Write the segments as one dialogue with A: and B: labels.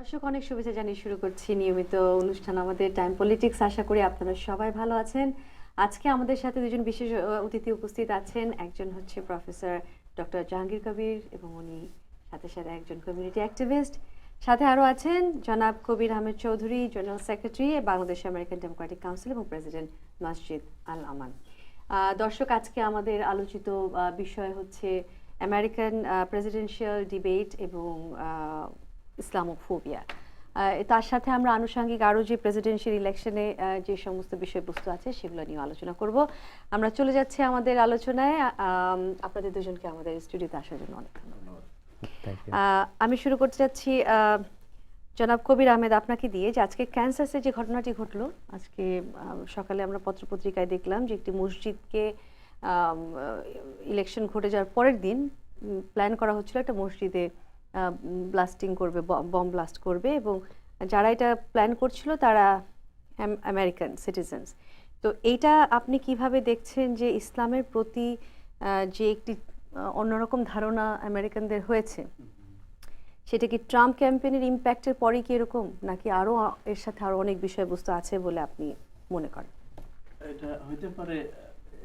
A: দর্শক অনেক শুভেচ্ছা জানিয়ে শুরু করছি নিয়মিত অনুষ্ঠান আমাদের টাইম পলিটিক্স। আশা করি আপনারা সবাই ভালো আছেন। আজকে আমাদের সাথে দুজন বিশেষ অতিথি উপস্থিত আছেন। একজন হচ্ছে প্রফেসর ডক্টর জাহাঙ্গীর কবির এবং উনি সাথে সাথে একজন কমিউনিটি অ্যাক্টিভিস্ট। সাথে আরও আছেন জনাব Kabir Ahmed Chowdhury, general secretary Bangladesh American democratic council এবং প্রেসিডেন্ট মসজিদ আল আমান। দর্শক আজকে আমাদের আলোচিত বিষয় হচ্ছে আমেরিকান প্রেসিডেন্সিয়াল ডিবেট এবং ইসলামোফোবিয়া। তার সাথে আমরা আনুষঙ্গিক আরও যে প্রেসিডেন্সিয়াল ইলেকশনে যে সমস্ত বিষয়বস্তু আছে সেগুলো নিয়ে আলোচনা করব। আমরা চলে যাচ্ছি আমাদের আলোচনায়। আপনাদের দুজনকে আমাদের স্টুডিওতে আসার জন্য অনেক ধন্যবাদ। আমি শুরু করতে যাচ্ছি জনাব কবির আহমেদ আপনাকে দিয়ে, যে আজকে ক্যান্সাসে যে ঘটনাটি ঘটলো, আজকে সকালে আমরা পত্রপত্রিকায় দেখলাম যে একটি মসজিদকে ইলেকশন ঘটে যাওয়ার পরের দিন প্ল্যান করা হচ্ছিল একটা মসজিদে ব্লাস্টিং করবে, বম ব্লাস্ট করবে, এবং যারা এটা প্ল্যান করছিল তারা আমেরিকান সিটিজেন্স। তো এইটা আপনি কিভাবে দেখছেন যে ইসলামের প্রতি যে একটি অন্যরকম ধারণা আমেরিকানদের হয়েছে, সেটা কি ট্রাম্প ক্যাম্পেইনের ইম্প্যাক্টের পরে কি এরকম, নাকি আরও এর সাথে আরও অনেক বিষয়বস্তু আছে বলে আপনি মনে করেন?
B: এটা হইতে পারে,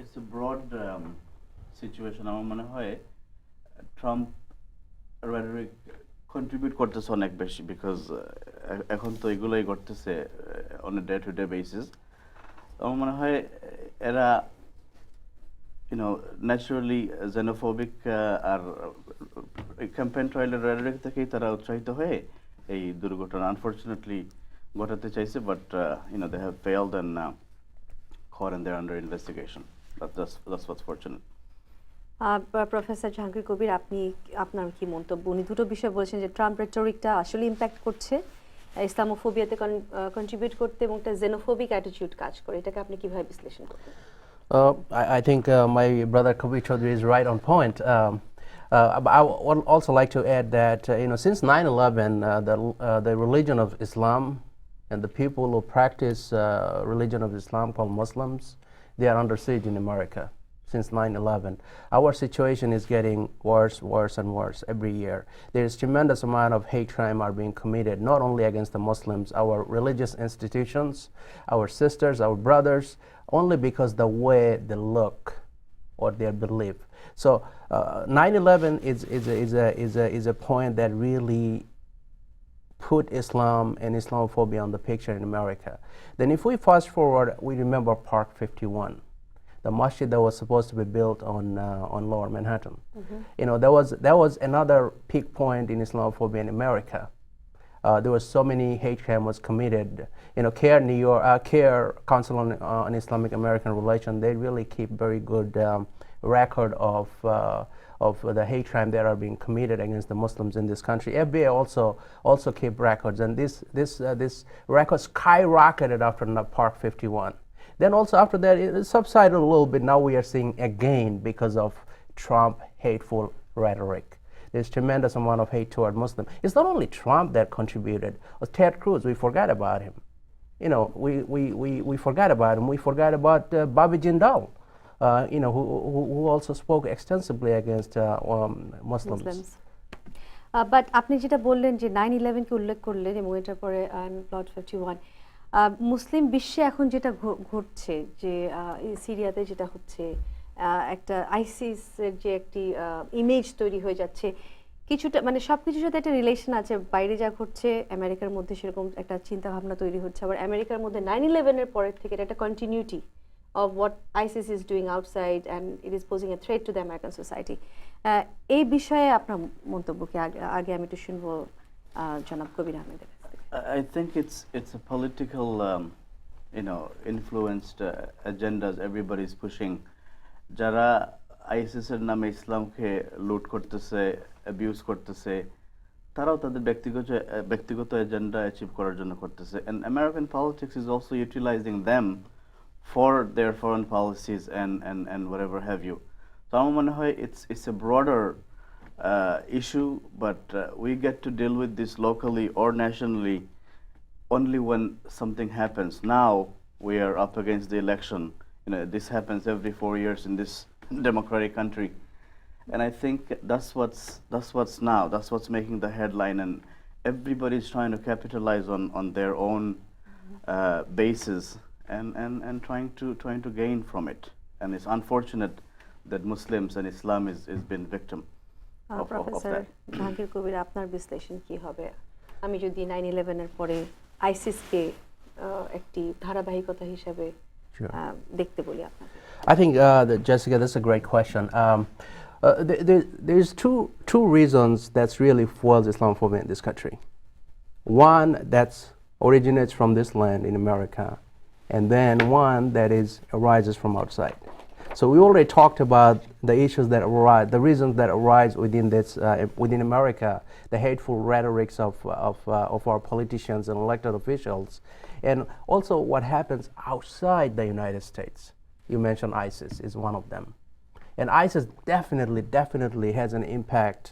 B: ইটস এ ব্রড সিচুয়েশন। আমার মনে হয় ট্রাম্প রেটরিক কন্ট্রিবিউট করতেছে অনেক বেশি, বিকজ এখন তো এগুলোই ঘটতেছে on a day to day basis. আমার মনে হয় এরা ন্যাচারালি জেনোফোবিক আর ক্যাম্পেইন ট্রায়ালের রেটরিক থেকেই তারা উৎসাহিত হয়ে এই দুর্ঘটনা আনফর্চুনেটলি ঘটাতে চাইছে, but they have failed and caught and they're under investigation. That's what's fortunate.
A: Professor Jahangir Kabir, আপনার কি মন্তব্য? উনি দুটো বিষয় বলেছেন, যে ট্রাম্প রেটরিকটা আসলে ইম্প্যাক্ট করছে, ইসলামোফোবিয়াতে কন্ট্রিবিউট করতে, এবং একটা জেনোফোবিক অ্যাটিটিউড কাজ করে। এটাকে আপনি কিভাবে বিশ্লেষণ করবেন?
C: I think my brother Kabir Chaudhary is right on point. I would also like to add that since 9/11, the religion of Islam and the people who practice religion of Islam called Muslims, they are under siege in America since 9/11. Our situation is getting worse and worse every year. There is tremendous amount of hate crime are being committed, not only against the Muslims, our religious institutions, our sisters, our brothers, only because the way they look or their belief. So 9/11 is a point that really put Islam and Islamophobia on the picture in America. Then if we fast forward, we remember Park 51, the masjid that was supposed to be built on Lower Manhattan. That was another peak point in Islamophobia in America. There was so many hate crime was committed. CARE New York, CARE Council on Islamic American Relations, they really keep very good record of the hate crime that are being committed against the Muslims in this country. FBI also keep records, and this record skyrocketed after Park 51. Then also after that, it subsided a little bit. Now we are seeing again because of Trump hateful rhetoric. There's tremendous amount of hate toward Muslims. It's not only Trump that contributed. Ted Cruz, we forgot about him. We forgot about him. We forgot about Bobby Jindal. Who also spoke extensively against Muslims.
A: But আপনি যেটা বললেন যে 9/11-কে উল্লেখ করলেন এবং এটার পরে plot 51, মুসলিম বিশ্বে এখন যেটা ঘটছে, যে সিরিয়াতে যেটা হচ্ছে, একটা আইসিসের যে একটি ইমেজ তৈরি হয়ে যাচ্ছে, কিছুটা মানে সব কিছুর সাথে একটা রিলেশন আছে। বাইরে যা ঘটছে আমেরিকার মধ্যে সেরকম একটা চিন্তা ভাবনা তৈরি হচ্ছে, আবার আমেরিকার মধ্যে 9/11-এর পরের থেকে একটা continuity of what ISIS is doing outside, and it is posing a threat to the American society. এই বিষয়ে আপনার মন্তব্য কি? আগে আমি একটু শুনবো জনাব কবির আহমেদের কাছ থেকে।
B: I think it's a political influenced agendas everybody is pushing. যারা আইসিসের নামে ইসলামকে লুট করতেছে, অ্যাবিউজ করতেছে, তারাও তাদের ব্যক্তিগত এজেন্ডা অ্যাচিভ করার জন্য করতেছে, and American politics is also utilizing them for their foreign policies and whatever have you. So আমার মনে হয় it's a broader issue, but we get to deal with this locally or nationally only when something happens. Now we are up against the election. This happens every 4 years in this democratic country, and I think that's what's making the headline, and everybody's trying to capitalize on their own basis and trying to gain from it. And it's unfortunate that Muslims and Islam is been victim of
A: professor
B: that.
A: Jahangir Kabir, আপনার বিশ্লেষণ কি হবে? আমি যদি 9/11 এর পরে আইসিসকে একটি ধারাবাহিকতা হিসেবে
C: Sure.
A: দেখতে বলি আপনাকে।
C: I think, Jessica, that's a great question. There's two reasons that's really fuels Islamophobia in this country. One that's originates from this land in America, and then one that arises from outside. So we already talked about the issues that arise, the reasons that arise within America, the hateful rhetorics of our politicians and elected officials, and also what happens outside the United States. You mentioned ISIS is one of them. And ISIS definitely has an impact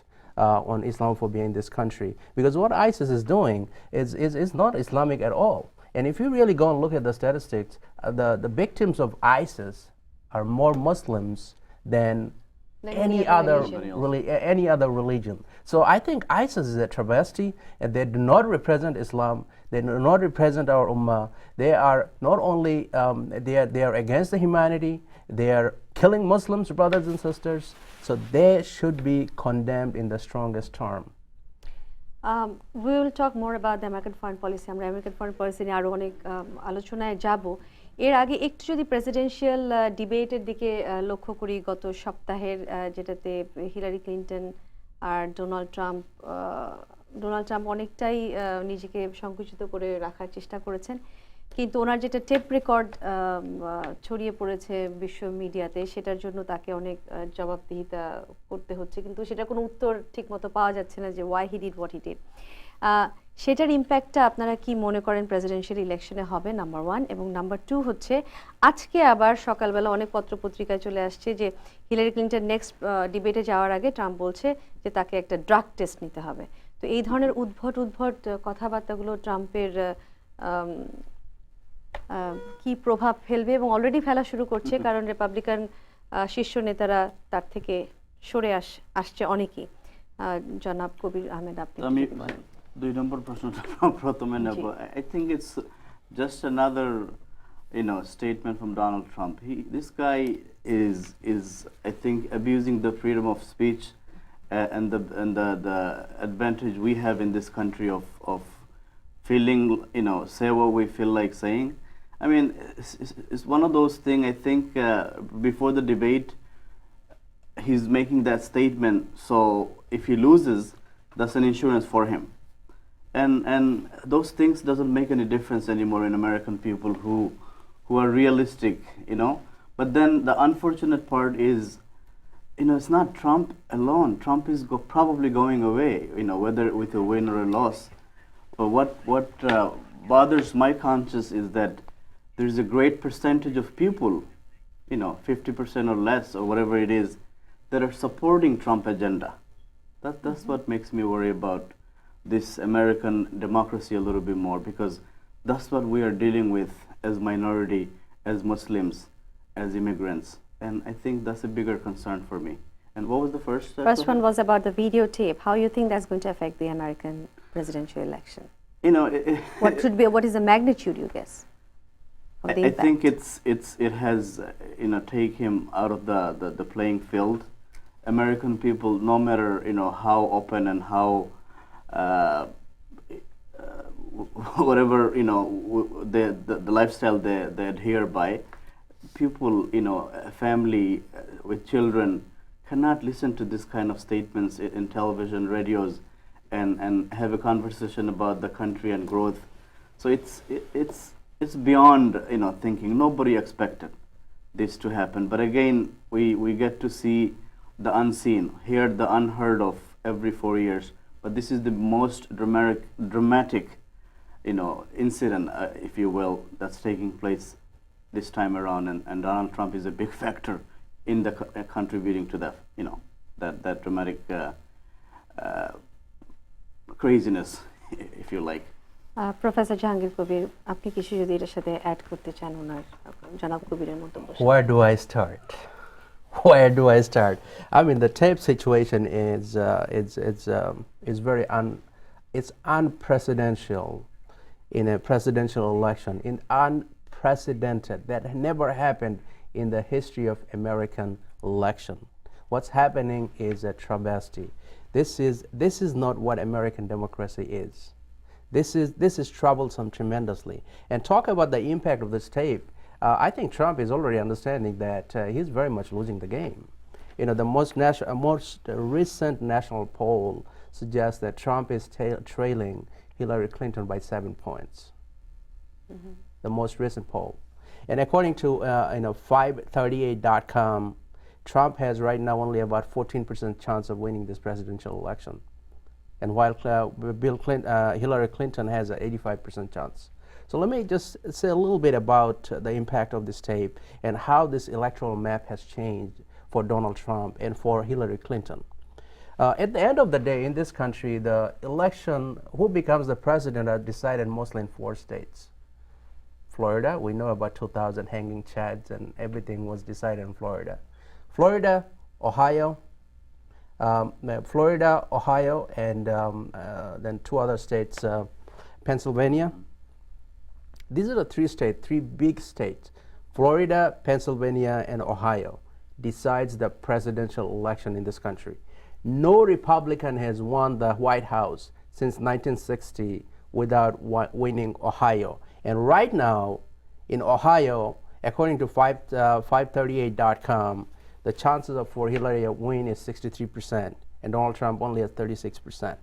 C: on Islamophobia in this country, because what ISIS is doing is not Islamic at all. And if you really go and look at the statistics, the victims of ISIS are more Muslims than any other religion. So I think ISIS is a travesty, and they do not represent Islam. They do not represent our ummah. They are not only they are against the humanity. They are killing Muslims, brothers and sisters. So they should be condemned in the strongest term.
A: We will talk more about the American foreign policy. আমরা American foreign policy নিয়ে আরো অনেক আলোচনায় যাব। এর আগে একটু যদি প্রেসিডেন্সিয়াল ডিবেটের দিকে লক্ষ্য করি, গত সপ্তাহের যেটাতে হিলারি ক্লিনটন আর ডোনাল্ড ট্রাম্প অনেকটাই নিজেকে সংকুচিত করে রাখার চেষ্টা করেছেন, কিন্তু ওনার যেটা টেপ রেকর্ড ছড়িয়ে পড়েছে বিশ্ব মিডিয়াতে, সেটার জন্য তাকে অনেক জবাবদিহিতা করতে হচ্ছে, কিন্তু সেটা কোনো উত্তর ঠিক মতো পাওয়া যাচ্ছে না যে why he did what he did. সেটার ইম্প্যাক্টটা আপনারা কি মনে করেন প্রেসিডেন্সিয়াল ইলেকশনে হবে, নাম্বার 1। এবং নাম্বার 2 হচ্ছে, আজকে আবার সকালবেলা অনেক পত্রপত্রিকায় চলে আসছে যে হিলারি ক্লিনটন নেক্সট ডিবেটে যাওয়ার আগে ট্রাম্প বলছে যে তাকে একটা ড্রাগ টেস্ট নিতে হবে। তো এই ধরনের উদ্ভট কথাবার্তাগুলো ট্রাম্পের কি প্রভাব ফেলবে, এবং অলরেডি ফেলা শুরু করছে, কারণ রিপাবলিকান শীর্ষ নেতারা তার থেকে সরে আসছে অনেকেই। জনাব কবির আহমেদ, আপনি
B: আমি 2 নম্বর প্রশ্নটা প্রথমে নেব। I think it's just another statement from Donald Trump. This guy is I think abusing the freedom of speech and the advantage we have in this country of feeling, say what we feel like saying. I mean, it's one of those things. I think before the debate, he's making that statement, so if he loses, that's an insurance for him. And those things doesn't make any difference anymore in American people who are realistic, But then the unfortunate part is, it's not Trump alone. Trump is probably going away, whether with a win or a loss. But what bothers my conscience is that there's a great percentage of people, 50% or less or whatever it is, that are supporting Trump agenda. That's what makes me worry about this American democracy a little bit more, because that's what we are dealing with as minority, as Muslims, as immigrants. And I think that's a bigger concern for me. And what was the first?
A: First one was about the videotape. How you think that's going to affect the American presidential election? What is the magnitude, you guess?
B: I think it has take him out of the playing field. American people, no matter how open and how whatever the lifestyle they adhere by, people family with children cannot listen to this kind of statements in television, radios, and have a conversation about the country and growth. So it's beyond thinking. Nobody expected this to happen, but again we get to see the unseen, hear the unheard of every 4 years. But this is the most dramatic incident, if you will, that's taking place this time around, and Donald Trump is a big factor in the contributing to that that dramatic craziness, if you like.
A: Professor Jahangir Kabir, আপনি কিছু যদি এটার সাথে add করতে চান ওনার জনাব কবিরের মন্তব্য।
C: Where do I start? Where do I start? I mean, the tape situation is very It's unprecedented in a presidential election, in unprecedented, that never happened in the history of American election. What's happening is a travesty. This is not what American democracy is. This is troublesome tremendously. And talk about the impact of this tape. I think Trump is already understanding that he's very much losing the game. You know, the most recent national poll suggests that Trump is trailing Hillary Clinton by 7 points. The most recent poll. And according to 538.com, Trump has right now only about 14% chance of winning this presidential election. And while Hillary Clinton has an 85% chance. So let me just say a little bit about the impact of this tape and how this electoral map has changed for Donald Trump and for Hillary Clinton. At the end of the day, in this country, the election, who becomes the president, are decided mostly in 4 states. Florida, we know about 2,000 hanging chads, and everything was decided in Florida. Florida, Ohio, and then 2 other states, Pennsylvania. These are the 3 big states. Florida, Pennsylvania, and Ohio decides the presidential election in this country. No Republican has won the White House since 1960 without winning Ohio. And right now, in Ohio, according to 538.com, the chances for Hillary to win is 63%, and Donald Trump only has 36%.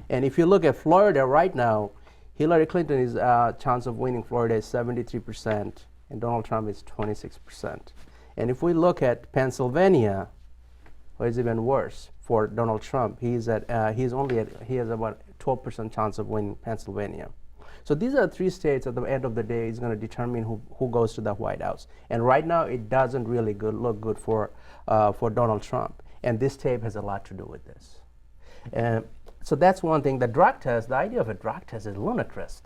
C: And if you look at Florida right now, Hillary Clinton's chance of winning Florida is 73%, and Donald Trump is 26%. And if we look at Pennsylvania, well, it's even worse for Donald Trump. He has about 12% chance of winning Pennsylvania. So these are 3 states at the end of the day is going to determine who goes to the White House. And right now, it doesn't really look good for Donald Trump. And this tape has a lot to do with this. And so that's one thing. The drug test, the idea of a drug test is ludicrous.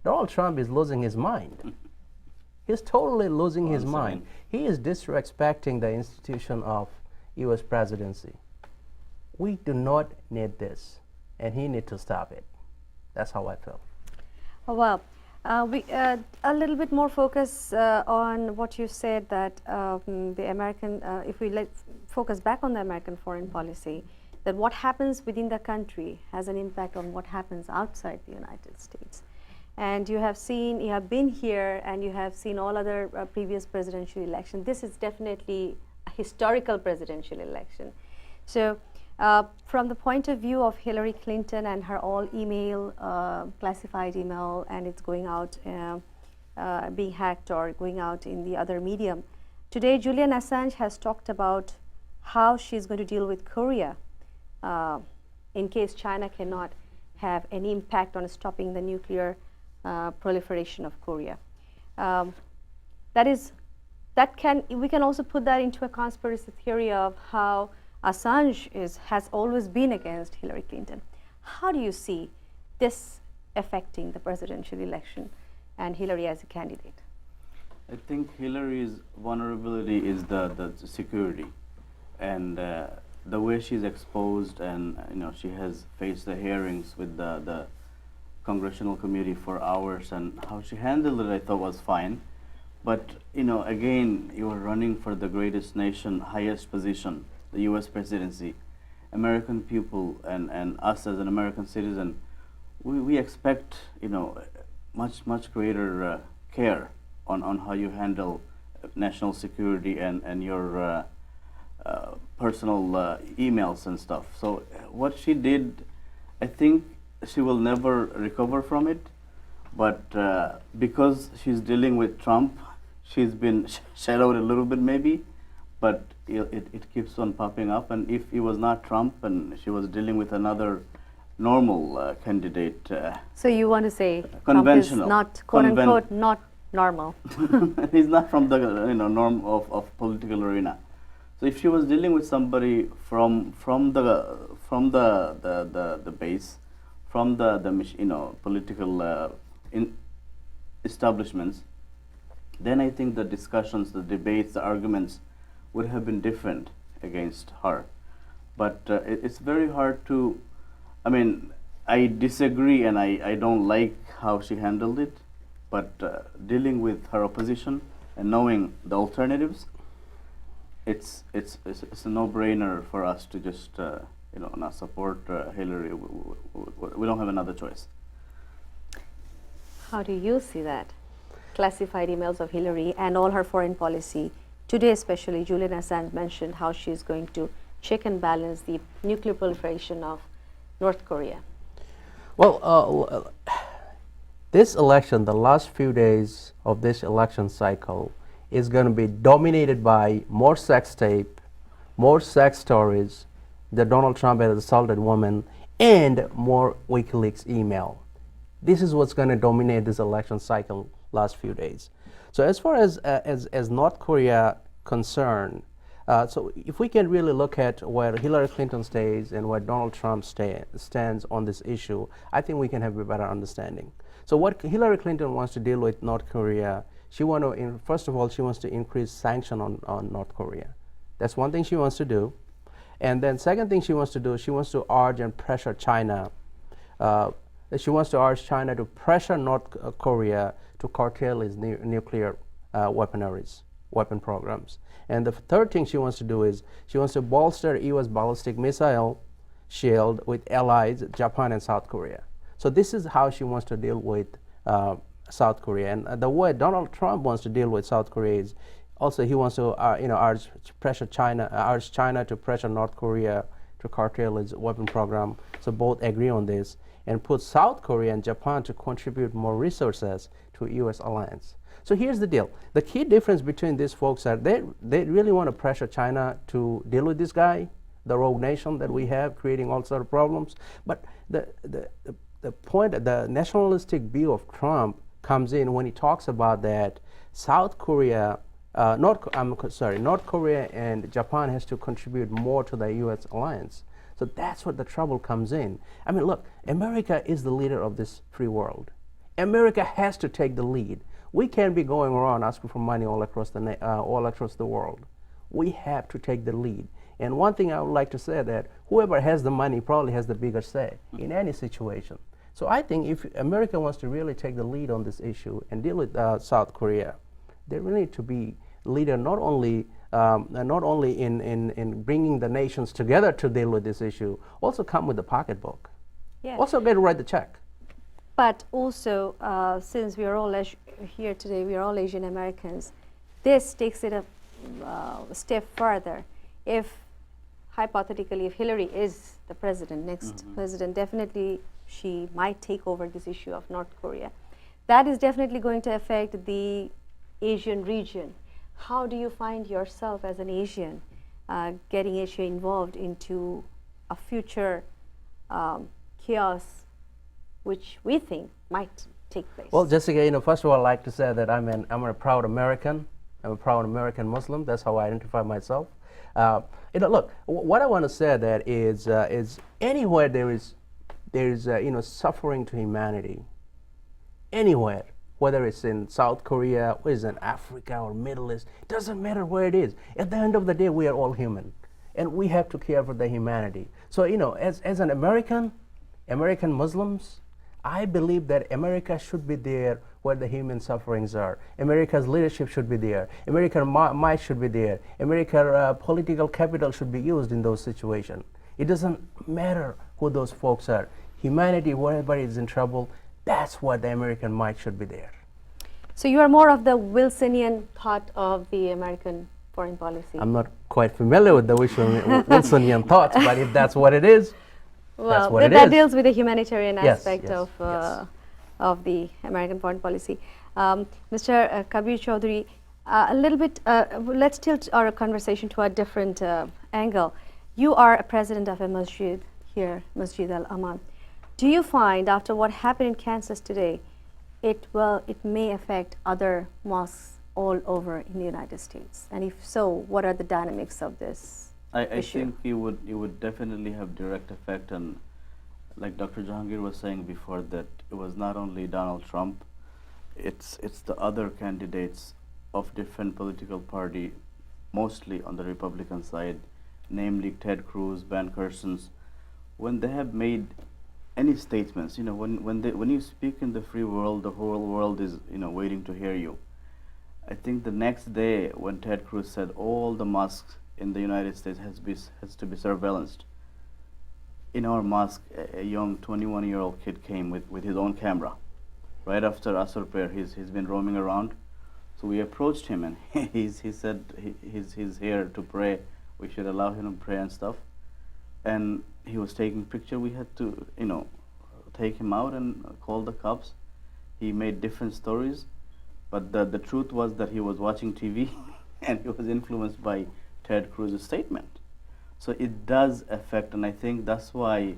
C: Donald Trump is losing his mind. He's totally losing his mind. He is disrespecting the institution of U.S. presidency. We do not need this, and he needs to stop it. That's how I feel.
A: Oh, well, a little bit more focus on what you said, that the American, if we focus back on the American foreign policy, that what happens within the country has an impact on what happens outside the United States. And you have been here, and you have seen all other previous presidential elections. This is definitely a historical presidential election. So from the point of view of Hillary Clinton and her all email, classified email, and it's going out, being hacked or going out in the other medium. Today, Julian Assange has talked about how she's going to deal with Korea in case China cannot have any impact on stopping the nuclear proliferation of Korea. We can also put that into a conspiracy theory of how Assange has always been against Hillary Clinton. How do you see this affecting the presidential election and Hillary as a candidate?
B: I think Hillary's vulnerability is the security, and the way she's exposed, and she has faced the hearings with the Congressional Committee for hours, and how she handled it, I thought was fine. But again, you are running for the greatest nation, highest position, the U.S. presidency. American people and us as an American citizen, we expect much greater care on how you handle national security and your personal emails and stuff. So what she did, I think she will never recover from it. But because she's dealing with Trump, she's been shadowed a little bit maybe, but it keeps on popping up. And if it was not Trump and she was dealing with another normal candidate.
A: So you want to say
B: conventional,
A: Trump is not, quote unquote, not normal.
B: He's not from the norm of political arena. So if she was dealing with somebody from the base, from the political establishments, then I think the discussions, the debates, the arguments would have been different against her. But it's very hard to, I I disagree, and I don't like how she handled it. But dealing with her opposition and knowing the alternatives, it's a no-brainer for us to just not support Hillary. We don't have another choice.
A: How do you see that? Classified emails of Hillary and all her foreign policy. Today, especially, Julian Assange mentioned how she's going to check and balance the nuclear proliferation of North Korea.
C: Well, this election, the last few days of this election cycle, is going to be dominated by more sex tape, more sex stories, that Donald Trump has assaulted women, and more WikiLeaks email. This is what's going to dominate this election cycle last few days. So as far as North Korea concerned, so if we can really look at where Hillary Clinton stays and where Donald Trump stands on this issue, I think we can have a better understanding. So what Hillary Clinton wants to deal with North Korea, first of all, she wants to increase sanction on North Korea. That's one thing she wants to do. And then second thing she wants to do, she wants to urge and pressure China. She wants to urge China to pressure North Korea to curtail its nuclear weapon programs. And the third thing she wants to do is she wants to bolster U.S. ballistic missile shield with allies, Japan and South Korea. So this is how she wants to deal with South Korea. And the way Donald Trump wants to deal with South Korea is also he wants to urge China to pressure North Korea to curtail its weapon program. So both agree on this and put South Korea and Japan to contribute more resources to U.S. alliance. So here's the deal. The key difference between these folks are they really want to pressure China to deal with this guy, the rogue nation that we have, creating all sort of problems. But the point, the nationalistic view of Trump comes in when he talks about that North Korea and Japan has to contribute more to the U.S. alliance. So that's what the trouble comes in. I mean, look, America is the leader of this free world. America has to take the lead. We can't be going around asking for money all across the world. We have to take the lead. And one thing I would like to say that whoever has the money probably has the bigger say in any situation. So I think if America wants to really take the lead on this issue and deal with South Korea, they really need to be leader not only in bringing the nations together to deal with this issue, also come with the pocketbook.
A: Yeah.
C: Also get to write the check.
A: But also, since we are all here today, we are all Asian Americans, this takes it a step further. If, hypothetically, if Hillary is the president, next president, definitely she might take over this issue of North Korea. That is definitely going to affect the Asian region. How do you find yourself as an Asian getting Asia involved into a future chaos which we think might take place?
C: Well, Jessica, first of all, I'd like to say that I'm a proud American. I'm a proud American Muslim. That's how I identify myself. Look, what I want to say that is anywhere there is suffering to humanity, anywhere, whether it's in South Korea, or it's in Africa or Middle East, doesn't matter where it is. At the end of the day, we are all human, and we have to care for the humanity. So, as an American Muslims, I believe that America should be there where the human sufferings are. America's leadership should be there. American might should be there. American political capital should be used in those situations. It doesn't matter who those folks are. Humanity, wherever is in trouble, that's where the American might should be there.
A: So you are more of the Wilsonian thought of the American foreign policy.
C: I'm not quite familiar with the Wilsonian thoughts, but if that's what it is,
A: well,
C: what
A: that deals with the humanitarian
C: Yes,
A: aspect
C: yes,
A: of the American foreign policy. Mr. Kabir Chaudhry, a little bit, let's tilt our conversation to a different angle. You are a president of a masjid here, Masjid Al-Aman. Do you find, after what happened in Kansas today, it may affect other mosques all over in the United States? And if so, what are the dynamics of this
B: I
A: issue?
B: think it would definitely have direct effect, and like Dr. Jahangir was saying before, that it was not only Donald Trump, it's the other candidates of different political party, mostly on the Republican side, namely Ted Cruz, Ben Carson, when they have made any statements. You know, when you speak in the free world, the whole world is, you know, waiting to hear you. I think the next day when Ted Cruz said all the mosques in the United States has to be surveillanced. In our mosque, a young 21-year-old kid came with his own camera. Right after Asr prayer, he's been roaming around. So we approached him and he said he's here to pray. We should allow him to pray and stuff. And he was taking picture. We had to, you know, take him out and call the cops. He made different stories, but the truth was that he was watching TV and he was influenced by Ted Cruz's statement. So it does affect, and I think that's why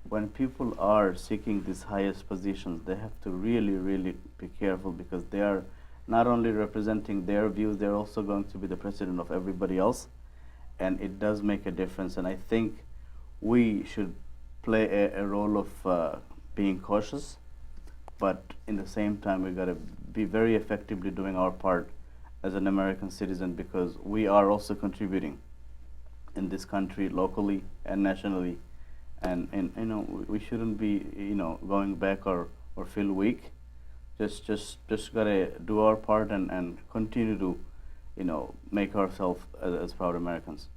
B: when people are seeking these highest positions, they have to really, really be careful, because they are not only representing their views, they're also going to be the president of everybody else, and it does make a difference. And I think we should play a role of being cautious, but in the same time, we got to be very effectively doing our part as an American citizen, because we are also contributing in this country locally and nationally, and you know, we shouldn't be, you know, going back or feel weak. Just gotta do our part and continue to, you know, make ourselves as proud Americans.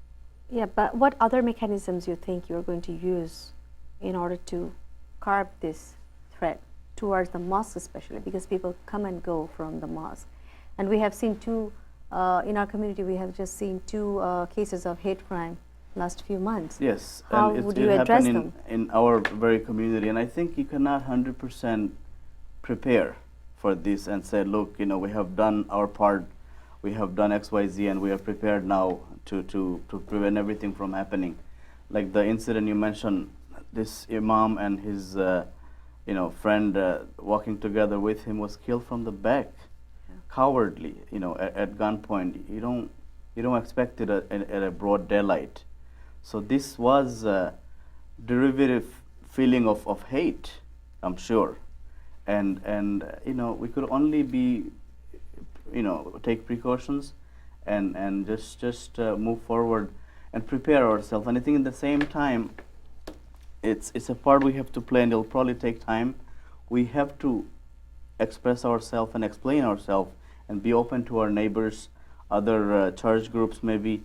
A: Yeah, but what other mechanisms you think you're going to use in order to curb this threat towards the mosque, especially because people come and go from the mosque, and we have seen two in our community. We have just seen two cases of hate crime last few months.
B: Yes,
A: How
B: and
A: would
B: it
A: you address
B: happened
A: them?
B: in our very community, and I think you cannot 100% prepare for this and say, look, you know, we have done our part, we have done X, Y, Z, and we are prepared now to prevent everything from happening. Like the incident you mentioned, this imam and his you know, friend walking together with him was killed from the back, cowardly, you know, at gunpoint. You don't expect it at a broad daylight. So this was a derivative feeling of hate, I'm sure, and you know, we could only be, you know, take precautions and just move forward and prepare ourselves. And I think at the same time, it's a part we have to play, and it'll probably take time. We have to express ourselves and explain ourselves and be open to our neighbors, other church groups maybe,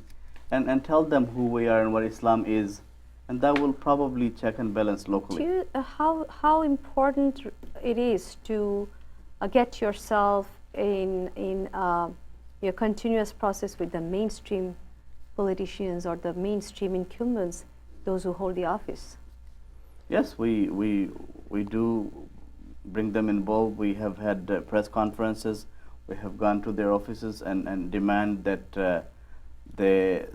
B: and tell them who we are and what Islam is, and that will probably check and balance locally.
A: Do you, how important it is to get yourself in your continuous process with the mainstream politicians or the mainstream incumbents, those who hold the office?
B: Yes, we do bring them involved. We have had press conferences. We have gone to their offices and demand that they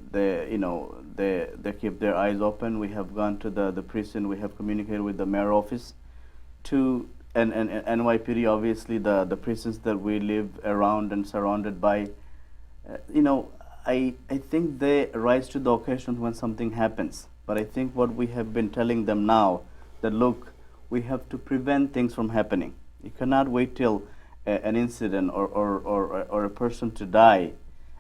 B: keep their eyes open. We have gone to the prison. We have communicated with the mayor office, to and NYPD, obviously the prisons that we live around and surrounded by. You know, I think they rise to the occasion when something happens. But I think what we have been telling them now, that look, we have to prevent things from happening. You cannot wait till an incident or a person to die,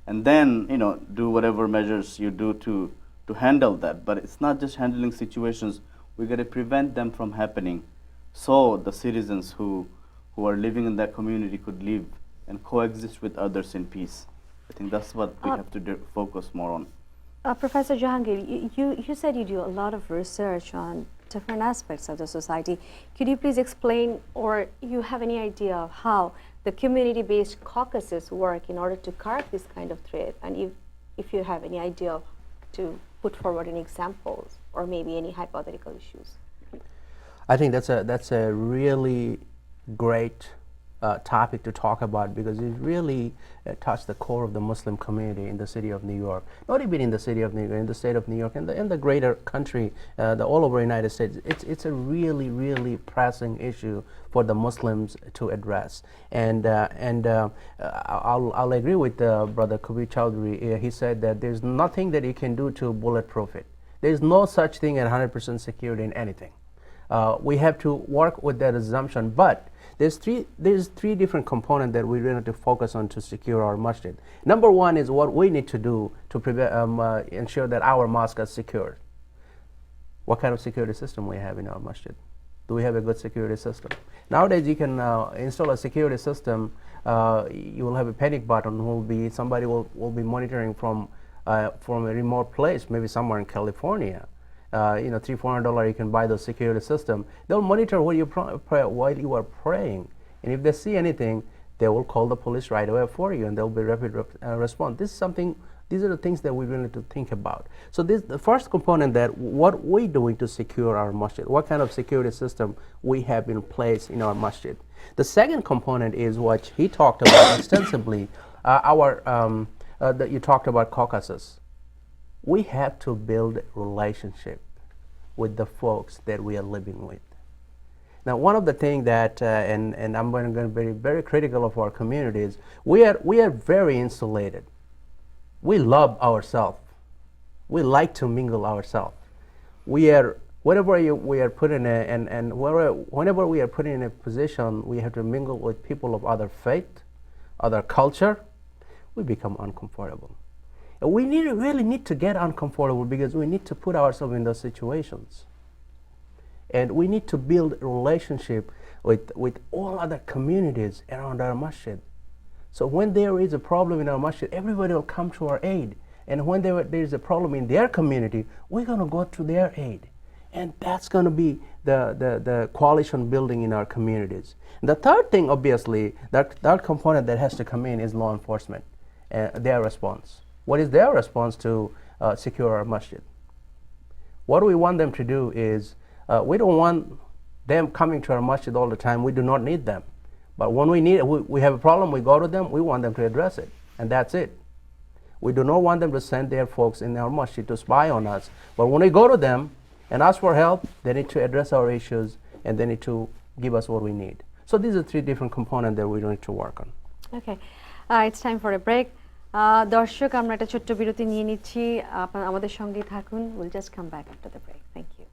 B: and then, you know, do whatever measures you do to handle that. But it's not just handling situations. We got to prevent them from happening, so the citizens who are living in that community could live and coexist with others in peace. I think that's what we have to focus more on.
A: Professor Jahangir, you said you do a lot of research on different aspects of the society. Could you please explain, or you have any idea of how the community-based caucuses work in order to curb this kind of threat? And if you have any idea to put forward any examples or maybe any hypothetical issues.
C: I think that's a really great topic to talk about, because it really touched the core of the Muslim community in the city of New York. Not even in the city of New York, in the state of New York, and in the greater country, all over the United States. It's a really, really pressing issue for the Muslims to address. And I'll agree with Brother Kabir Chowdhury. He said that there's nothing that you can do to bulletproof it. There's no such thing as 100% security in anything. We have to work with that assumption, but there's three different components that we really need to focus on to secure our masjid. Number one is what we need to do to ensure that our mosque is secured. What kind of security system we have in our masjid? Do we have a good security system? Nowadays, you can install a security system. You will have a panic button. Somebody will be monitoring from a remote place, maybe somewhere in California. $300-400 you can buy the security system. They'll monitor while you are praying, and if they see anything, they will call the police right away for you, and there will be rapid response. These are the things that we really need to think about. So the first component, that what we're doing to secure our masjid, what kind of security system we have in place in our masjid. The second component is what he talked about extensively. That you talked about Caucasus. We have to build a relationship with the folks that we are living with. Now, one of the things that, and I'm going to be very critical of our communities, we are very insulated. We love ourselves. We like to mingle ourselves. Whenever we are put in whenever we are put in a position, we have to mingle with people of other faith, other culture, we become uncomfortable. And we really need to get uncomfortable, because we need to put ourselves in those situations. And we need to build a relationship with all other communities around our masjid. So when there is a problem in our masjid, everybody will come to our aid. And when there is a problem in their community, we're going to go to their aid. And that's going to be the coalition building in our communities. And the third thing, obviously, that component that has to come in is law enforcement, their response. What is their response to secure our masjid? What we want them to do is, we don't want them coming to our masjid all the time. We do not need them. But when we have a problem, we go to them, we want them to address it, and that's it. We do not want them to send their folks in our masjid to spy on us. But when we go to them and ask for help, they need to address our issues, and they need to give us what we need. So these are three different components that we need to work on.
A: Okay, it's time for a break. দর্শক, আমরা একটা ছোট্ট বিরতি নিয়ে নিচ্ছি, আপনারা আমাদের সঙ্গেই থাকুন. We'll just come back after the break. Thank you.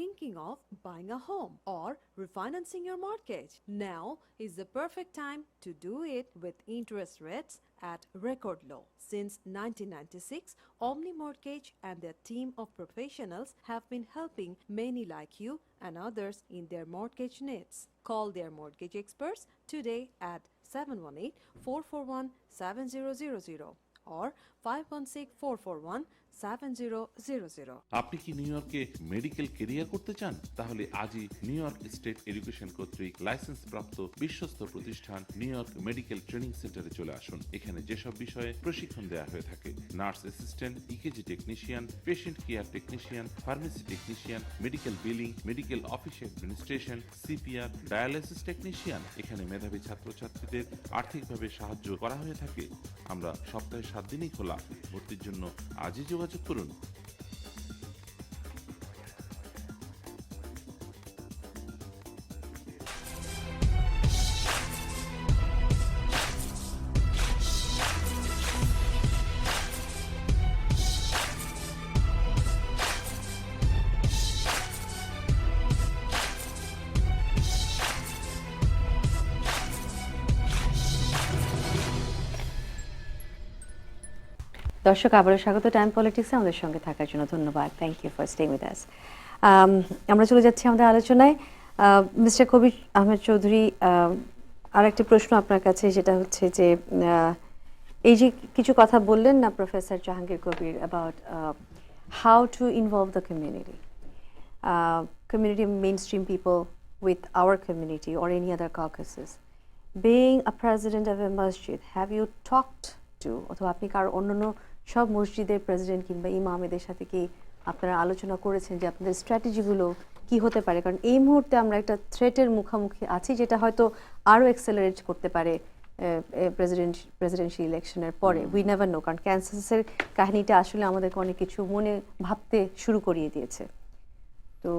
D: Thinking of buying a home or refinancing your mortgage? Now is the perfect time to do it with interest rates at record low. Since 1996, Omni Mortgage and their team of professionals have been helping many like you and others in their mortgage needs. Call their mortgage experts today at 718-441-7000 or 516-441-7000.
E: আপনি কি new ইয়র্কে medical career করতে চান? তাহলে আজই new York state education কর্তৃক licence প্রাপ্ত বিশ্বস্ত প্রতিষ্ঠান নিউ ইয়র্ক মেডিকেল ট্রেনিং সেন্টারে চলে আসুন। এখানে যেসব বিষয়ে প্রশিক্ষণ দেওয়া হয়ে থাকে: nurse assistant, EKG technician, patient care technician, pharmacy technician, medical billing, medical office administration, CPR, dialysis technician. এখানে মেধাবী ছাত্রছাত্রীদের আর্থিকভাবে সাহায্য করা হয়ে থাকে। আমরা সপ্তাহে 7 দিনই খোলা। ভর্তির জন্য আজই যোগাযোগ করুন।
A: দর্শক, আবারও স্বাগত টাইম পলিটিক্সে আমাদের সঙ্গে থাকার জন্য ধন্যবাদ। Thank you for staying with us. আমরা চলে যাচ্ছি আমাদের আলোচনায়। মিস্টার কবির আহমেদ চৌধুরী, আর একটি প্রশ্ন আপনার কাছে, যেটা হচ্ছে যে এই যে কিছু কথা বললেন না professor Jahangir Kabir about how to involve the community, community mainstream people with our community or any other caucuses. Being a president of a masjid, have you talked to, অথবা আপনি কারো অন্যান্য সব মসজিদের প্রেসিডেন্ট কিংবা ইমামদের সাথে কি আপনারা আলোচনা করেছেন যে আপনাদের স্ট্র্যাটেজিগুলো কি হতে পারে? কারণ এই মুহূর্তে আমরা একটা থ্রেটের মুখোমুখি আছি, যেটা হয়তো আরও এক্সেলারেট করতে পারে প্রেসিডেন্সিয়াল ইলেকশনের পরে। উই নেভার নো, কারণ ক্যান্সাসের কাহিনীটা আসলে আমাদেরকে অনেক কিছু মনে ভাবতে শুরু করিয়ে দিয়েছে। তো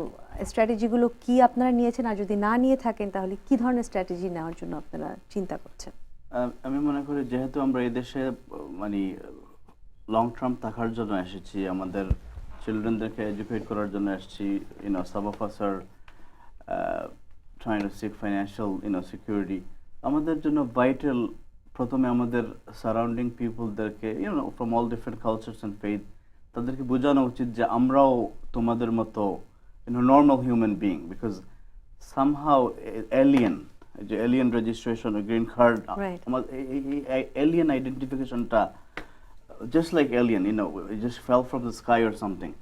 A: স্ট্র্যাটেজিগুলো কি আপনারা নিয়েছেন, আর যদি না নিয়ে থাকেন তাহলে কি ধরনের স্ট্র্যাটেজি নেওয়ার জন্য আপনারা চিন্তা করছেন?
B: আমি মনে করি, যেহেতু আমরা এই দেশে মানে লং টার্ম থাকার জন্য এসেছি, আমাদের চিলড্রেনদেরকে এডুকেট করার জন্য এসেছি। Some of us are trying to seek financial security. আমাদের জন্য ভাইটাল প্রথমে আমাদের সারাউন্ডিং পিপলদেরকে from all different cultures and faith, তাদেরকে বোঝানো উচিত যে আমরাও তোমাদের মতো normal human being, because somehow alien, যে alien registration, green card,
A: Right.
B: Alien আইডেন্টিফিকেশনটা just like alien, it just fell from the sky or something.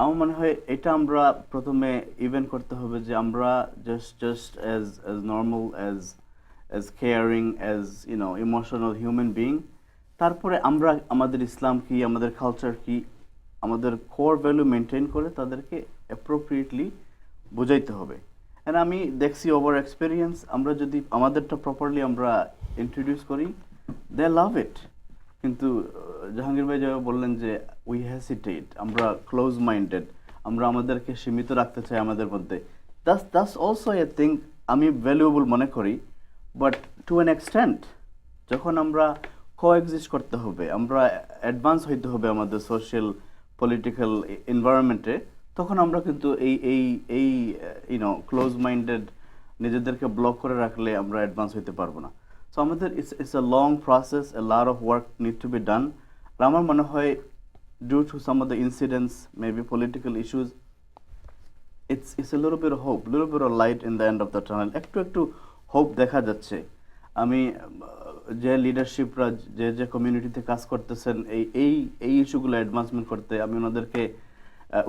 B: আমার মনে হয় এটা আমরা প্রথমে ইভেন্ট করতে হবে যে আমরা just as normal, as caring, as emotional human being. তারপরে আমরা আমাদের ইসলাম কি, আমাদের কালচার কি, আমাদের কোর ভ্যালু মেনটেন করে তাদেরকে অ্যাপ্রোপ্রিয়েটলি বোঝাইতে হবে। এন্ড আমি দেখছি ওভার এক্সপিরিয়েন্স, আমরা যদি আমাদেরটা প্রপারলি আমরা ইন্ট্রোডিউস করি, দে লাভ ইট। কিন্তু জাহাঙ্গীর ভাই যেভাবে বললেন যে উই হেসিটেট, আমরা ক্লোজ মাইন্ডেড, আমরা আমাদেরকে সীমিত রাখতে চাই আমাদের মধ্যে, দ্যাটস অলসো আই থিঙ্ক আমি ভ্যালুয়েবল মনে করি। বাট টু অ্যান এক্সটেন্ট, যখন আমরা কোএক্সিস্ট করতে হবে, আমরা অ্যাডভান্স হইতে হবে আমাদের সোশ্যাল পলিটিক্যাল এনভায়রনমেন্টে, তখন আমরা কিন্তু এই ক্লোজ মাইন্ডেড নিজেদেরকে ব্লক করে রাখলে আমরা অ্যাডভান্স হইতে পারবো না। সো আমাদের it's a long process, a lot of work need to be done. আর আমার মনে হয় due to some of the incidents, maybe political issues, it's a little bit of hope, little bit of light in the end of the tunnel. একটু hope দেখা যাচ্ছে। আমি যে লিডারশিপরা যে কমিউনিটিতে কাজ করতেছেন এই ইস্যুগুলো অ্যাডভান্সমেন্ট করতে, আমি ওনাদেরকে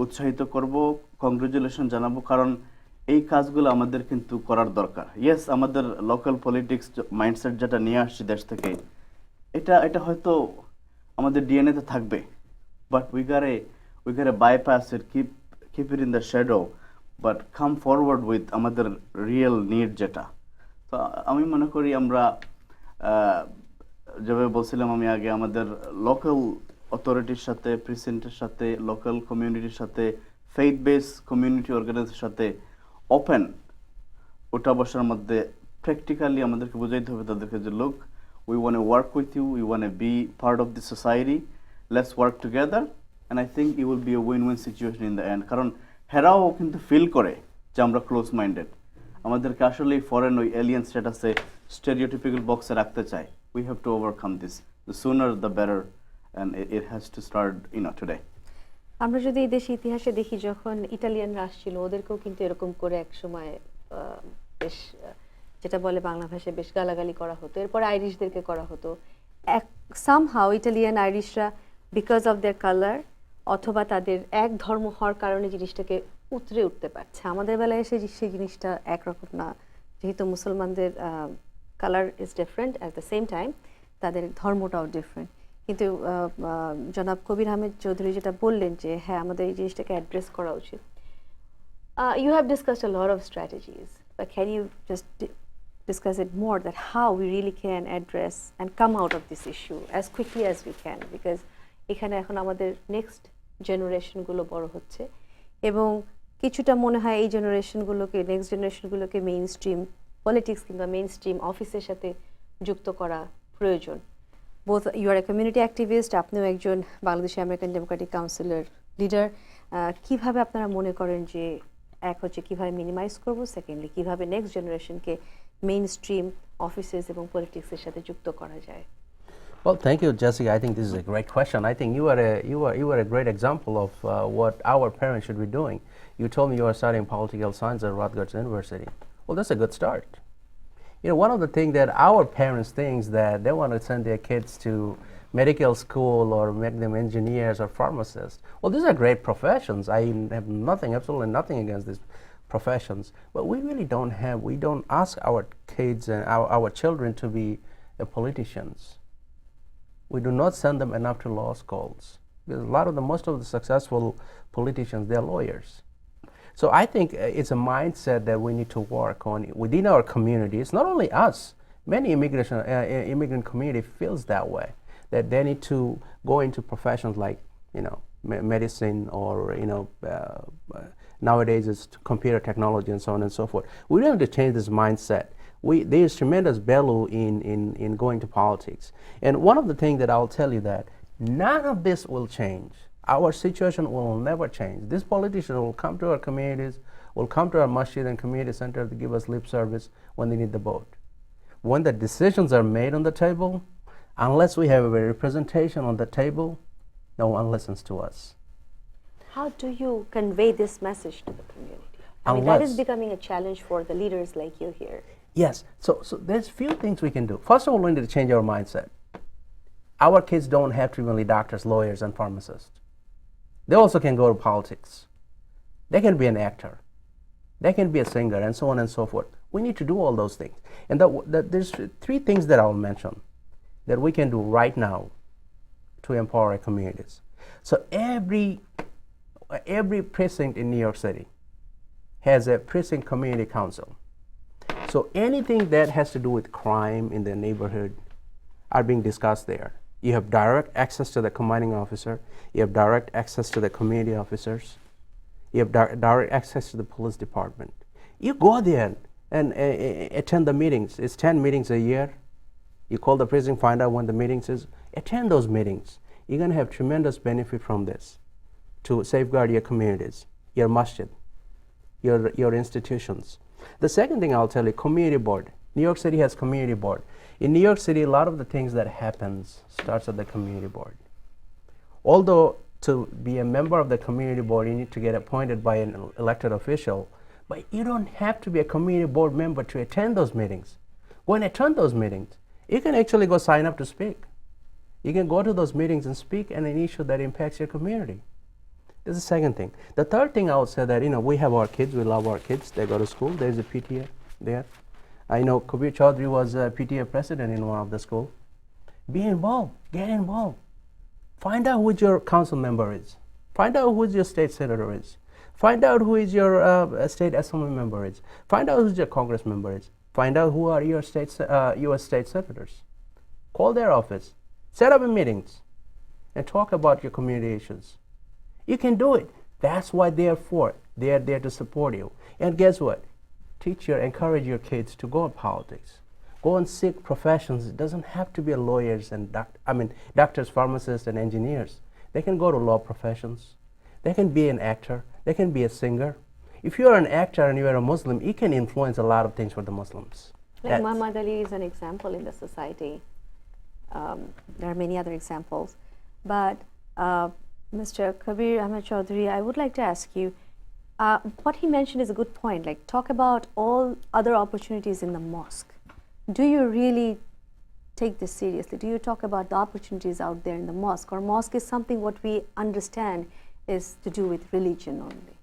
B: উৎসাহিত করব, কংগ্রেচুলেশন জানাবো, কারণ এই কাজগুলো আমাদের কিন্তু করার দরকার। ইয়েস, আমাদের লোকাল পলিটিক্স মাইন্ডসেট যেটা নিয়ে আসছি দেশ থেকে, এটা হয়তো আমাদের ডিএনএতে থাকবে, but we gotta bypass it, keep it in the shadow, but come forward with আমাদের real need যেটা। তো আমি মনে করি আমরা যেভাবে বলছিলাম আমি আগে, আমাদের লোকাল অথরিটির সাথে, প্রেসিডেন্টের সাথে, লোকাল কমিউনিটির সাথে, ফেথ বেস কমিউনিটি অর্গানাইজেশনের সাথে ওপেন ওটা বসার মধ্যে প্র্যাকটিক্যালি আমাদেরকে বোঝাইতে হবে তাদেরকে যে look, we want to work with you, we want to be part of the society, let's work together, and I think it will be a win-win situation in the end. কারণ হেরাও কিন্তু feel করে যে আমরা close minded, আমাদেরকে আসলে foreign ওই alien স্ট্যাটাসে স্টেরিওটিপিক্যাল বক্সে রাখতে চায়। We have to overcome this. The sooner the better, and it has to start today.
A: আমরা যদি এই দেশের ইতিহাসে দেখি, যখন ইটালিয়ানরা আসছিল ওদেরকেও কিন্তু এরকম করে এক সময় বেশ যেটা বলে বাংলা ভাষায় বেশ গালাগালি করা হতো, এরপর আইরিশদেরকে করা হতো। সামহাউ ইটালিয়ান আইরিশরা বিকজ অফ দেয়ার কালার অথবা তাদের এক ধর্ম হওয়ার কারণে জিনিসটাকে উতরে উঠতে পারছে। আমাদের বেলায় এসে সেই জিনিসটা একরকম না, যেহেতু মুসলমানদের colour is different, at the same time তাদের ধর্মটাও ডিফারেন্ট। কিন্তু জনাব কবির আহমেদ চৌধুরী যেটা বললেন যে হ্যাঁ আমাদের এই জিনিসটাকে অ্যাড্রেস করা উচিত। You have discussed a lot of strategies, but can you just discuss it more, that how we really can address and come out of this issue as quickly as we can, because এখানে এখন আমাদের next জেনারেশনগুলো বড় হচ্ছে এবং কিছুটা মনে হয় এই জেনারেশনগুলোকে, নেক্সট জেনারেশনগুলোকে মেইন স্ট্রিম পলিটিক্স কিংবা মেইন স্ট্রিম অফিসের সাথে যুক্ত করা প্রয়োজন। Both you are a community activist, আপনিও একজন বাংলাদেশি আমেরিকান ডেমোক্রেটিক কাউন্সিলের লিডার। কিভাবে আপনারা মনে করেন যে এক হচ্ছে কিভাবে মিনিমাইজ করব, সেকেন্ডলি কিভাবে নেক্সট জেনারেশনকে মেইন স্ট্রিম অফিসেস এবং পলিটিক্সের সাথে যুক্ত করা যায়?
C: Well, thank you, Jessica. I think this is a great question. I think you are a great example of what our parents should be doing. You told me you are studying political science at Rutgers University. Well, that's a good start. One of the things that our parents think that they want to send their kids to medical school or make them engineers or pharmacists. Well, these are great professions. I have absolutely nothing against these professions. But we really we don't ask our kids and our children to be politicians. We do not send them enough to law schools, because most of the successful politicians, they're lawyers. So I think it's a mindset that we need to work on within our communities. Not only us, many immigrant community feels that way, that they need to go into professions like medicine or nowadays it's computer technology and so on and so forth. We don't have to change this mindset. There's tremendous value in going to politics. And one of the things that I'll tell you that None of this will change. Our situation will never change. This politician will come to our communities, will come to our masjid and community center to give us lip service when they need the vote. When the decisions are made on the table, unless we have a representation on the table, no one listens to us.
A: How do you convey this message to the community? I mean, that is
C: Unless-
A: becoming a challenge for the leaders like you here.
C: Yes, so there's few things we can do. First of all, we need to change our mindset. Our kids don't have to be only doctors, lawyers, and pharmacists. They also can go to politics. They can be an actor. They can be a singer, and so on and so forth. We need to do all those things. And there's three things that I'll mention that we can do right now to empower our communities. So every precinct in New York City has a precinct community council. So anything that has to do with crime in the neighborhood are being discussed there. You have direct access to the commanding officer. You have direct access to the community officers. You have direct access to the police department. You go there and attend the meetings. It's 10 meetings a year. You call the precinct, find out when the meetings is. Attend those meetings. You're going to have tremendous benefit from this to safeguard your communities, your masjid, your institutions. The second thing I'll tell you, community board. New York City has community board. In New York City, a lot of the things that happens starts at the community board. Although to be a member of the community board, you need to get appointed by an elected official, but you don't have to be a community board member to attend those meetings. Go and attend those meetings. You can actually go sign up to speak. You can go to those meetings and speak on an issue that impacts your community. This is the second thing. The third thing I would say that, we have our kids, we love our kids, they go to school, there's a PTA there. I know Kabir Chaudhry was a PTA president in one of the schools. Be involved, get involved. Find out who your council member is. Find out who your state senator is. Find out who is your state assembly member is. Find out who your Congress member is. Find out who are your U.S. state senators. Call their office. Set up meetings and talk about your community issues. You can do it. That's what they are for. They are there to support you. And guess what? Encourage your kids to go in politics. Go and seek professions. It doesn't have to be lawyers and doctors, pharmacists, and engineers. They can go to law professions. They can be an actor. They can be a singer. If you are an actor and you are a Muslim, you can influence a lot of things for the Muslims.
A: Like Muhammad Ali is an example in the society. There are many other examples. But Mr. Kabir Ahmed Chaudhry, I would like to ask you, what he mentioned is a good point. Like, talk about all other opportunities in the mosque. Do you really take this seriously? Do you talk about the opportunities out there in the mosque? Or mosque is something what we understand is to do with religion only?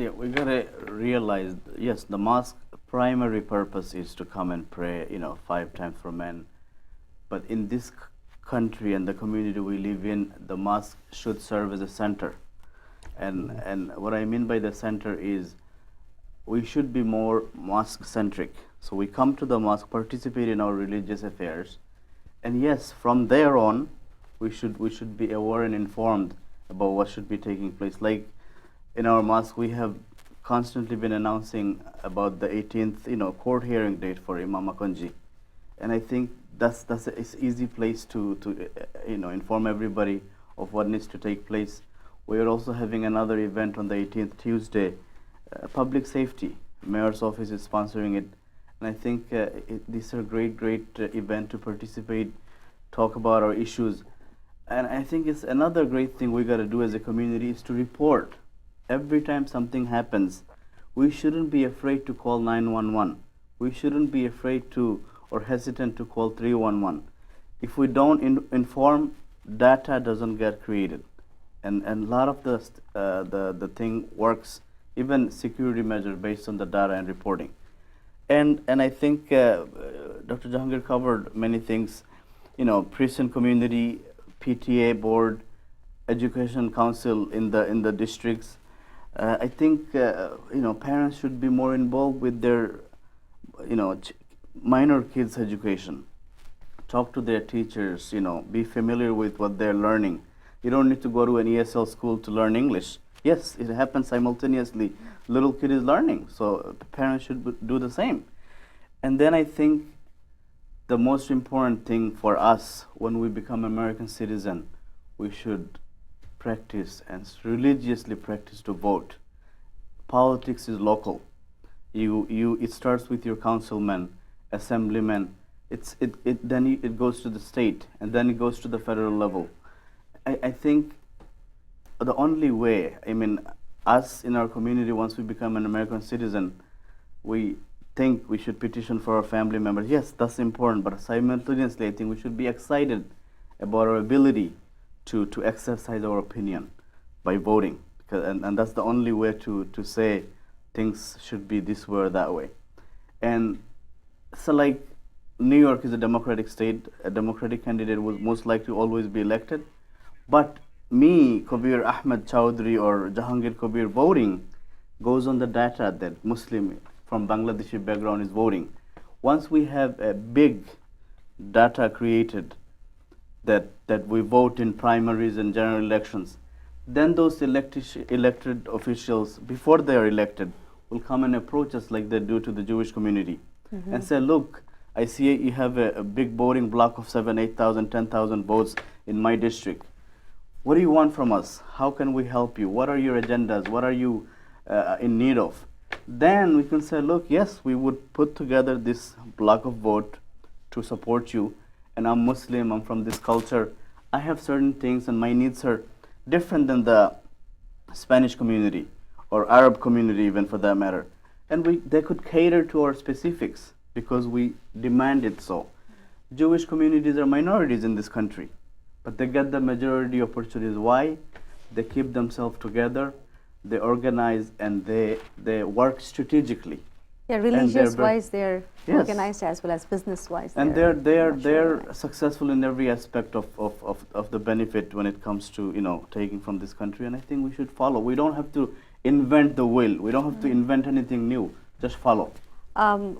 B: Yeah, we gotta realize, yes, the mosque primary purpose is to come and pray, 5 times for men. But in this country and the community we live in, the mosque should serve as a center. And what I mean by the center is we should be more mosque-centric. So we come to the mosque, participate in our religious affairs, and yes, from there on, we should be aware and informed about what should be taking place. Like in our mosque, we have constantly been announcing about the 18th, court hearing date for Imam Makanji, and I think that's an easy place to inform everybody of what needs to take place. We are also having another event on the 18th Tuesday, public safety. Mayor's office is sponsoring it, and I think these are great event to participate, talk about our issues, and I think it's another great thing we got to do as a community is to report. Every time something happens, we shouldn't be afraid to call 911. We shouldn't be afraid to or hesitant to call 311. If we don't inform, data doesn't get created, and a lot of the thing works, even security measure based on the data and reporting. And I think Dr. Jahangir covered many things, prison community, PTA board, education council in the districts. I think parents should be more involved with their minor kids' education. Talk to their teachers, be familiar with what they're learning. You don't need to go to an ESL school to learn English. Yes, it happens simultaneously. Little kid is learning, so parents should do the same. And then I think the most important thing for us when we become American citizen, we should practice and religiously practice to vote. Politics is local. It starts with your councilman, assemblyman. It goes to the state, and then it goes to the federal level. I think the only way, I mean, us in our community, once we become an American citizen, we think we should petition for our family members. Yes, that's important, but simultaneously, I think we should be excited about our ability to exercise our opinion by voting, and that's the only way to say things should be this way or that way. And so, like, New York is a democratic state. A democratic candidate will most likely always be elected. But me, Kabir Ahmed Chowdhury or Jahangir Kabir voting goes on the data that Muslim from Bangladeshi background is voting. Once we have a big data created that we vote in primaries and general elections, then those elected officials, before they are elected, will come and approach us like they do to the Jewish community and say, look, I see you have a big voting block of 7,000, 8,000, 10,000 votes in my district. What do you want from us? How can we help you? What are your agendas? What are you in need of? Then we can say, look, yes, we would put together this block of vote to support you. And I'm Muslim, I'm from this culture. I have certain things and my needs are different than the Spanish community or Arab community even for that matter. And they could cater to our specifics because we demand it so. Jewish communities are minorities in this country, but they get the majority opportunities. Why? They keep themselves together, they organize, and they work strategically.
A: Yeah,
B: And they're
A: religious-wise, they're
B: Yes.
A: organized as well as business-wise.
B: And
A: they're
B: they're
A: much
B: they're
A: organized.
B: successful in every aspect of the benefit when it comes to taking from this country, and I think we should follow. We don't have to invent the wheel. We don't have to invent anything new. Just follow.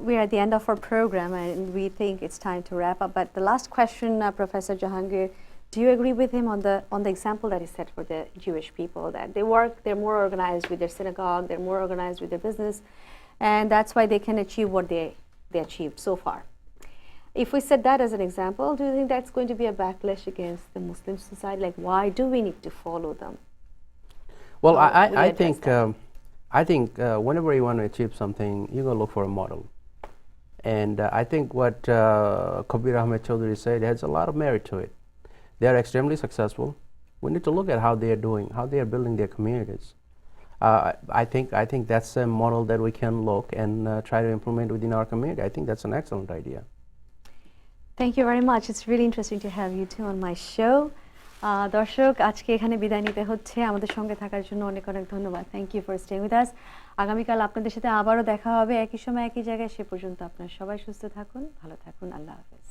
A: We're at the end of our program, and we think it's time to wrap up. But the last question, Professor Jahangir, do you agree with him on the example that he set for the Jewish people, that they're more organized with their synagogue, they're more organized with their business, and that's why they can achieve what they achieved so far? If we set that as an example, do you think that's going to be a backlash against the Muslim society? Like, why do we need to follow them?
C: Well,
A: How will you
C: I
A: address
C: think
A: that?
C: I think whenever you want to achieve something, you're gonna look for a model. And I think what Kabir Ahmed Chowdhury said has a lot of merit to it. They are extremely successful. We need to look at how they are doing, how they are building their communities. I think that's a model that we can look and try to implement within our community. I think that's an excellent idea.
A: Thank you very much. It's really interesting to have you two on my show. দর্শক, আজকে এখানে বিদায় নিতে হচ্ছে। আমাদের সঙ্গে থাকার জন্য অনেক অনেক ধন্যবাদ। Thank you for staying with us. আগামীকাল আপনাদের সাথে আবারও দেখা হবে একই সময় একই জায়গায়। সে পর্যন্ত আপনারা সবাই সুস্থ থাকুন, ভালো থাকুন। আল্লাহ হাফেজ।